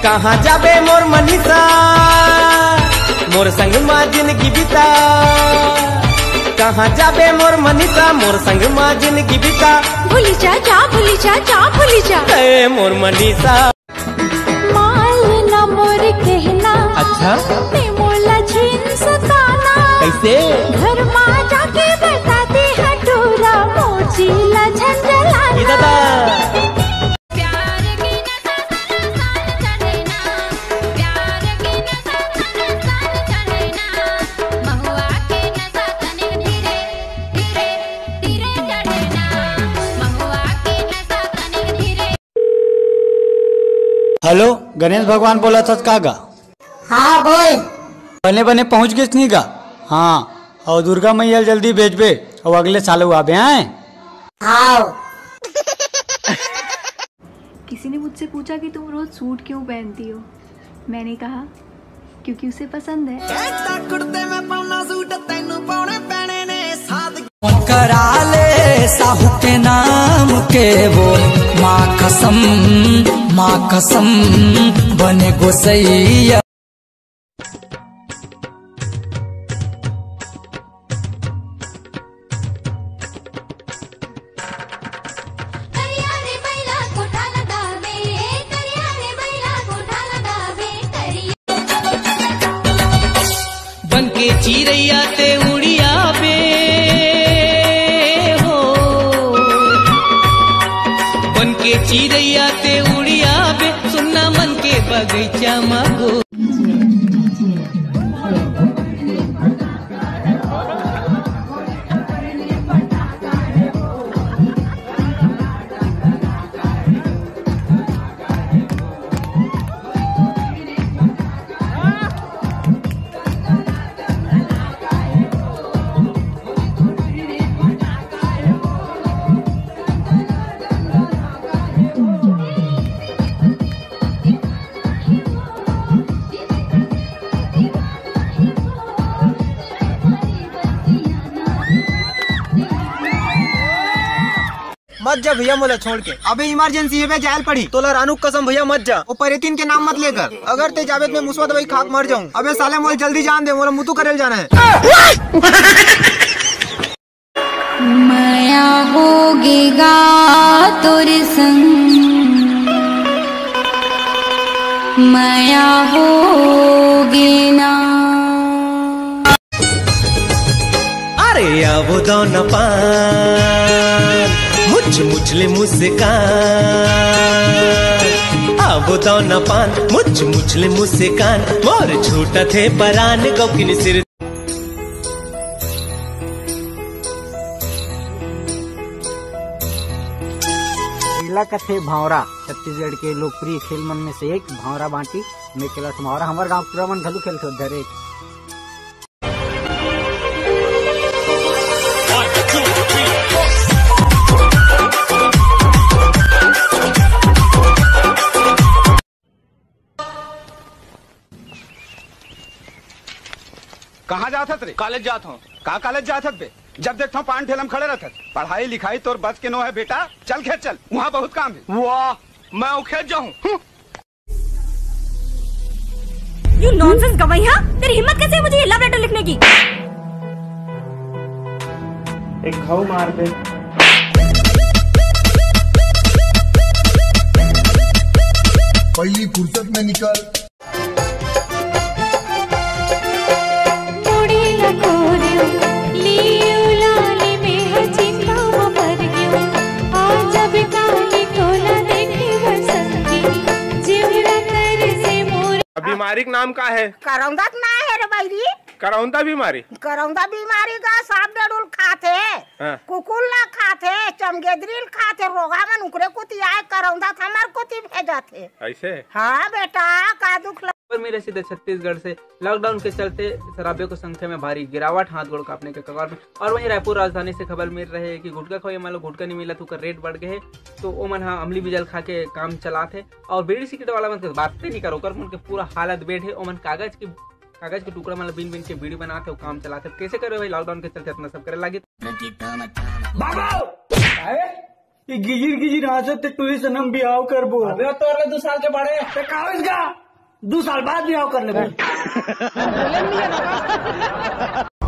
कहाँ जाबे मोर मनीषा, मोर संग माँ जिंदगी बिता। कहाँ जाबे मोर मनीषा, मोर संग माँ जिंदगी बिता। भूली जा जा भूली जा जा भूली जा मोर मनीषा। माल न मोर कहना, अच्छा मोला छीन सताना। कैसे? घर माँ जाके बताते हटूरा मोची ला झंझलाना। दादा हेलो, गणेश भगवान बोला था कागा? हाँ बोल। बने बने पहुँच गए नहीं का? हाँ, और दुर्गा मैया जल्दी भेजबे और अगले साल आबे आए। हाँ। किसी ने मुझसे पूछा कि तुम रोज सूट क्यों पहनती हो। मैंने कहा क्योंकि उसे पसंद है। करा ले साहू के नाम के वो माँ कसम बने गोसैया। बनके चिरैया ते उड़िया बे हो, बनके चिरैया ते उड़िया बे, सुनना मन के बगीचा मागो। मत जा भैया मोला छोड़ के। अबे इमरजेंसी है जायल पड़ी तोला रानू कसम भैया मत जा। वो परेतीन के नाम मत लेकर, अगर ते जावेद में मुसवा दवाई खाक मर जाऊं। अबे साले मोल जल्दी जान दे, मोला मुतु करेल जाना है। माया होगेगा तोरे संग, माया होगे ना। अरे अब दोनों पान मुझले मुस्कान, अब दोनों पान मुझले मुस्कान। मोर छूटा थे परान गौकिन सिर। कथे भावरा छत्तीसगढ़ के लोकप्रिय खेल मन में से एक भावरा बांटी में खेला भावरा। हमारे गांव पूरा मन घलू खेलते उधर एक। कहाँ जात रे? कॉलेज जात हूँ। कहाँ कॉलेज जात बे? जब देखता हूँ पान ठेलम खड़े रहते। पढ़ाई लिखाई तोर बस के नो है बेटा, चल खेत चल, वहाँ बहुत काम है। वाह, मैं खेत जाऊँ। यू नॉनसेंस गवैया, तेरी हिम्मत कैसे है मुझे ये लव लेटर लिखने की? एक घाव मार दे। पहली फुर्सत में निकल। बीमारी का नाम का है? करौंदा ना है रे भाई। करौंदा बीमारी? करौंदा बीमारी का सांप डेडुल खाते, कुकुल ना खाते, चमगेदरील खाते, रोगा मन उकरे कुती आए करौंदा हमार कुती भेजा थे। ऐसे? हाँ बेटा, का दुख मेरे सीधे छत्तीसगढ़ से लॉकडाउन के चलते शराबियों की संख्या में भारी गिरावट, हाथ गोड़ कांपने के कगार में। और वहीं रायपुर राजधानी से खबर मिल रही है कि गुटखा खोए मान लो गुटखा नहीं मिला तो रेट बढ़ गए, तो वो मन अमली बिजल खा के काम चला थे। और बीड़ी सिगरेट वाला मन बात नहीं करो कर उनके पूरा हालत बेड है। ओमन कागज के टुकड़ा मतलब बिन बिन के बीड़ी बनाते काम चलाते। कैसे करे भाई लॉकडाउन के चलते इतना सब करे लगे। गिजिर गिजिर हासत टूरिस्ट हम बिहाव करबो। अबे तोरे 2 साल के बड़े ते का इसका 2 साल बाद बिहाव कर लेबो।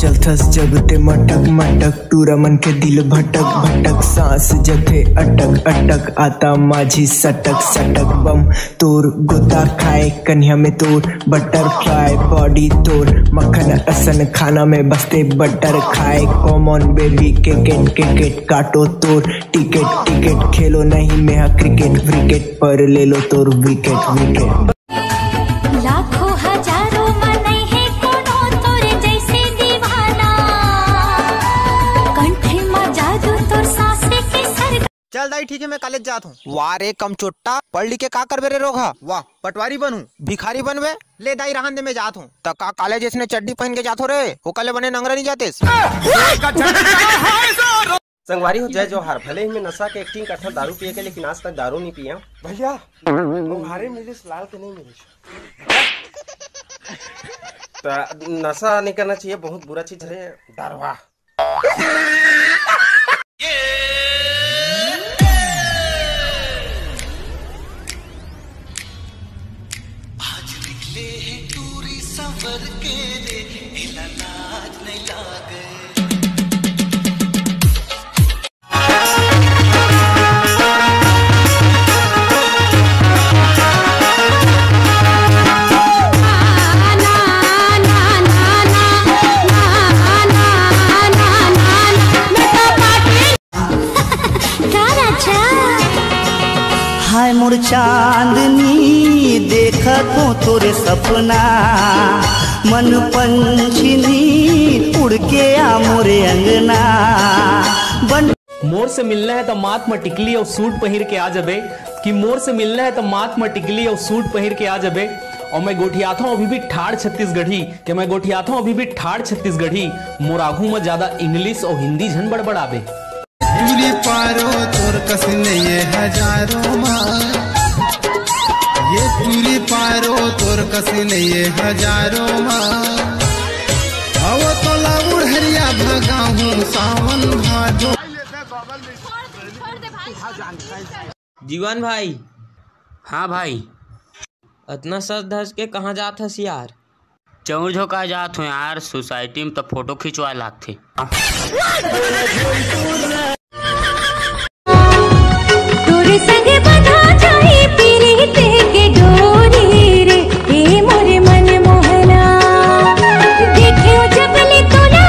चलथस जब ते मटक मटक टूरा मन के दिल भटक भटक सांस जथे अटक अटक आता माझी सटक सटक बम तोर गोता खाए कन्या में तोर बटर फ्राई बॉडी तोर मक्खन असन खाना में बसते बटर खाए कॉमन बेबी क्रिकेट काटो तोर टिकट टिकट खेलो नहीं मैं क्रिकेट विकेट पर ले लो तोर विकेट विकेट। लाखों हजारों मन है कोनो तोरे जैसे दीवाना कंठे में जादू तोर सांसे के सर। चल दाई ठीक है मैं कॉलेज जात हूँ। वाह रे कम चोट्टा पढ़ लिख के का करबे रे रोगा। वाह पटवारी बनूं भिखारी बनवे ले दाई रहन दे मैं जात हूँ। त का कॉलेज इसने चड्डी पहन के जात हो रे वो कले बने नंगरा नहीं जाते। संगवारी हो जय जोहार। भले ही मैं नशा के एक्टिंग करता दारू पिए के लेकिन आज तक दारू नहीं पिया भैया। तुम्हारे मिले लाल के नहीं मिले तो नशा नहीं करना चाहिए बहुत बुरा चीज है दारुआ। आज निकले हैं टूरी सफर के रे इलाज नहीं लागे। हाय मोर चांदनी देखा तो तोरे सपना मन पंछनी उड़ के आ मोरे अंगना बन। मोर से मिलना है तो माथ में टिकली और सूट पहिर के आ जबे कि मोर से मिलना है तो माथ में टिकली और सूट पहिर के आ जबे। और मैं गोठियाता हूँ अभी भी ठाड़ छत्तीसगढ़ी कि मैं गोठियाता हूँ अभी भी ठाड़ छत्तीसगढ़ी। मोर आगू में ज्यादा इंग्लिश और हिंदी झन बड़बड़ाबे। दूरी पारो तोर कसने ये हजारों माँ ये दूरी पारो तोर कसने ये हजारों माँ अब तो लाउड़ हरिया भगा हूँ सावन भादो। जीवन भाई। हाँ भाई। इतना सज धज के कहाँ जात हस यार। चौर झोंका जात हूँ यार सोसाइटी में तो फोटो खिंचवा लागते। तोरे संगे बंधा जाए पीरीते के डोरी रे ए मोरे मन मोहना देखियो जबले तोला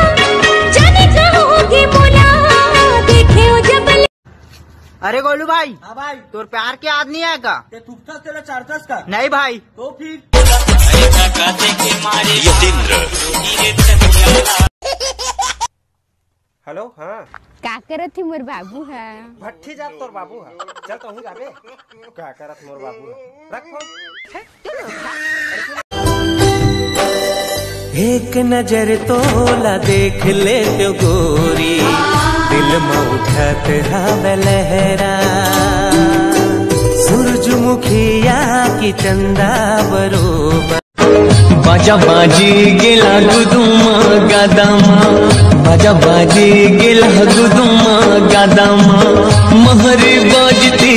जाने कहोगे बोला देखियो जबले। अरे गोलू भाई। हाँ भाई। तोर प्यार के आदमी है का तेरा 4-10 का नहीं भाई तो फिर हेलो हाँ का करत थी मोर बाबू है भट्ठी जात तोर बाबू है चल तो ही जाबे का करत मोर बाबू है रख फोन। एक नजर तोला देख ले तो गोरी दिल में उठत हवे लहरा सूरजमुखिया की चंदा बरोबर बाजा बाजी गेला गुदुमा गादामा बाजा बाजी गेला गुदुमा गादामा महरी बाजती।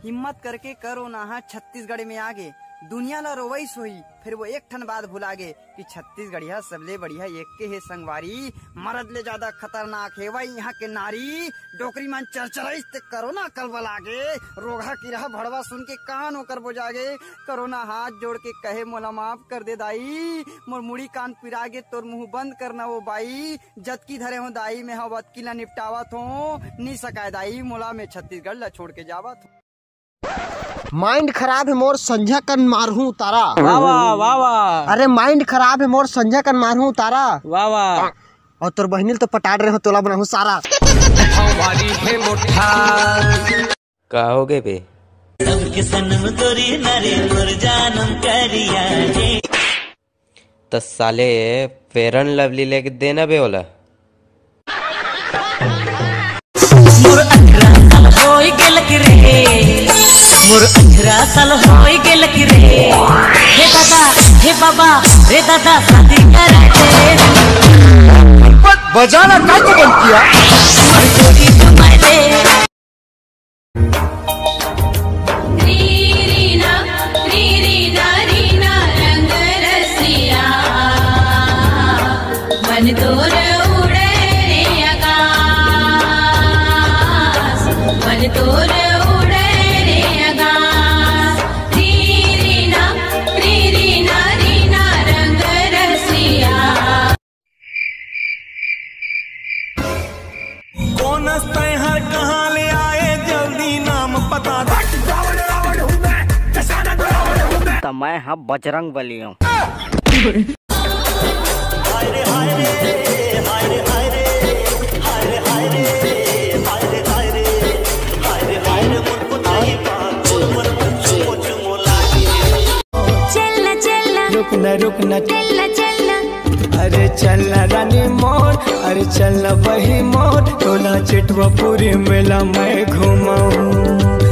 हिम्मत करके करो ना छत्तीसगढ़ में आगे दुनिया ला रोवई सोई फिर वो एक ठन बात भुलागे कि छत्तीसगढ़िया सबले बढ़िया एक के है संगवारी मर्द ले ज्यादा खतरनाक है वही यहाँ के नारी डोकरी मन चरचराइस ते करो ना कल बलागे रोगा की रहा भड़वा सुन के कान होकर बुझागे करो ना हाथ जोड़ के कहे मोला माफ कर दे दाई मोर मुड़ी कान पिरागे तोर मुंह बंद करना वो बाई जत की धरे हो दाई में हवत की ला निपटावत हो नी सकाय दाई मोला में छत्तीसगढ़ ला छोड़ के जावत हो। माइंड खराब है मोर संझा कन मारहूं तारा। वाह वाह वाह वाह। अरे माइंड खराब है मोर संझा कन मारहूं तारा। वाह वाह। और तोर बहनिल तो पटाड़ रहे हो तोला बनाहूं सारा। का हो गए बे सबके सनम तोरी नारी मोर जानम करिया रे तो साले फेरन लवली लेके देना बे बोला मोर 18 साल होई गेल कि रे मोर 18 साल होई गेल कि रे हे दादा हे बाबा रे दादा शादी करे बजाना का बंद किया। तो मैं हाँ बजरंग बली हूँ। रुकना चलना अरे चलना रानी मोर, अरे चलना वही मोर, टोला चिटवा पूरी मेला मैं घुमाऊं।